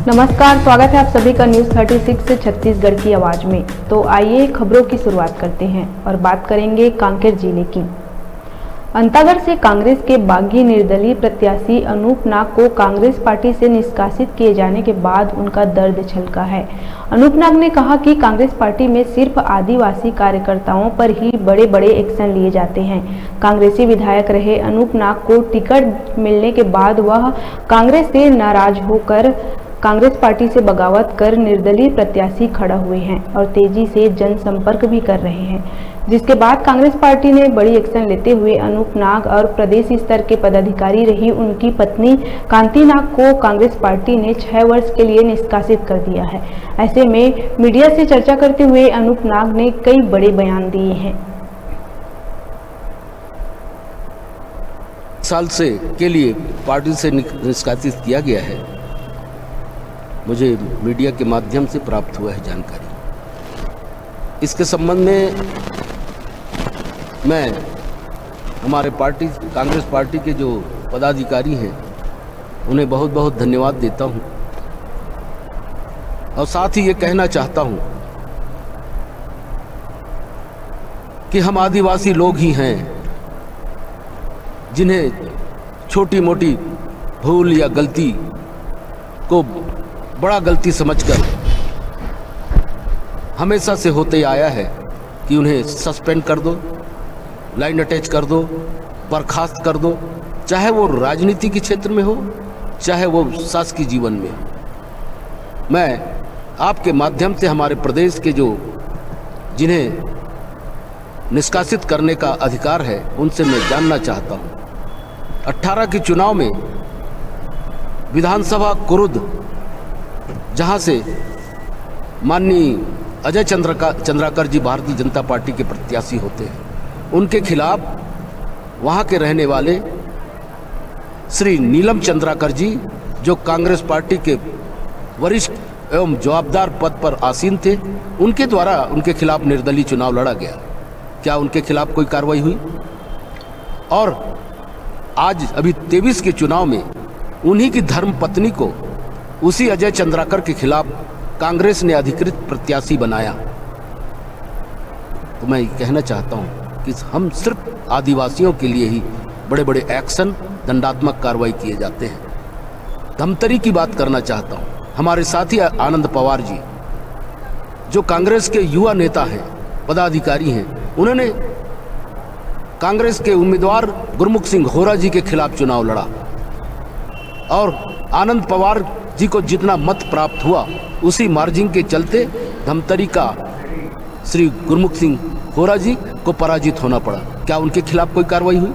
नमस्कार, स्वागत है आप सभी का न्यूज़ 36 से छत्तीसगढ़ की आवाज़ में। तो आइए खबरों की शुरुआत करते हैं और बात करेंगे कांकेर जिले की। अंतागढ़ से कांग्रेस के बागी निर्दलीय प्रत्याशी अनूप नाग को कांग्रेस पार्टी से निष्कासित किए जाने के बाद उनका दर्द छलका है। अनूप नाग ने कहा कि कांग्रेस पार्टी में सिर्फ आदिवासी कार्यकर्ताओं पर ही बड़े बड़े एक्शन लिए जाते हैं। कांग्रेसी विधायक रहे अनूप नाग को टिकट मिलने के बाद वह कांग्रेस से नाराज होकर कांग्रेस पार्टी से बगावत कर निर्दलीय प्रत्याशी खड़ा हुए हैं और तेजी से जनसंपर्क भी कर रहे हैं, जिसके बाद कांग्रेस पार्टी ने बड़ी एक्शन लेते हुए अनूप नाग और प्रदेश स्तर के पदाधिकारी रही उनकी पत्नी कांति नाग को कांग्रेस पार्टी ने 6 वर्ष के लिए निष्कासित कर दिया है। ऐसे में मीडिया से चर्चा करते हुए अनूप नाग ने कई बड़े बयान दिए हैं। साल से के लिए पार्टी से निष्कासित किया गया है, मुझे मीडिया के माध्यम से प्राप्त हुआ है जानकारी। इसके संबंध में मैं हमारे पार्टी कांग्रेस पार्टी के जो पदाधिकारी हैं उन्हें बहुत बहुत धन्यवाद देता हूं और साथ ही ये कहना चाहता हूं कि हम आदिवासी लोग ही हैं जिन्हें छोटी मोटी भूल या गलती को बड़ा गलती समझकर हमेशा से होते आया है कि उन्हें सस्पेंड कर दो, लाइन अटैच कर दो, बर्खास्त कर दो, चाहे वो राजनीति के क्षेत्र में हो, चाहे वो शासकीय जीवन में हो। मैं आपके माध्यम से हमारे प्रदेश के जो जिन्हें निष्कासित करने का अधिकार है उनसे मैं जानना चाहता हूं। 18 के चुनाव में विधानसभा कुरुद, जहां से माननीय अजय चंद्राकर जी भारतीय जनता पार्टी के प्रत्याशी होते हैं, उनके खिलाफ वहां के रहने वाले श्री नीलम चंद्राकर जी, जो कांग्रेस पार्टी के वरिष्ठ एवं जवाबदार पद पर आसीन थे, उनके द्वारा उनके खिलाफ निर्दलीय चुनाव लड़ा गया। क्या उनके खिलाफ कोई कार्रवाई हुई? और आज अभी 23 के चुनाव में उन्हीं की धर्म पत्नी को उसी अजय चंद्राकर के खिलाफ कांग्रेस ने अधिकृत प्रत्याशी बनाया। तो मैं कहना चाहता हूं कि हम सिर्फ आदिवासियों के लिए ही बड़े बड़े एक्शन, दंडात्मक कार्रवाई किए जाते हैं। धमतरी की बात करना चाहता हूं। हमारे साथी आनंद पवार जी, जो कांग्रेस के युवा नेता हैं, पदाधिकारी हैं, उन्होंने कांग्रेस के उम्मीदवार गुरमुख सिंह होरा जी के खिलाफ चुनाव लड़ा और आनंद पवार जी को जितना मत प्राप्त हुआ उसी मार्जिन के चलते धमतरी का श्री गुरमुख सिंह होरा जी को पराजित होना पड़ा। क्या उनके खिलाफ कोई कार्रवाई हुई?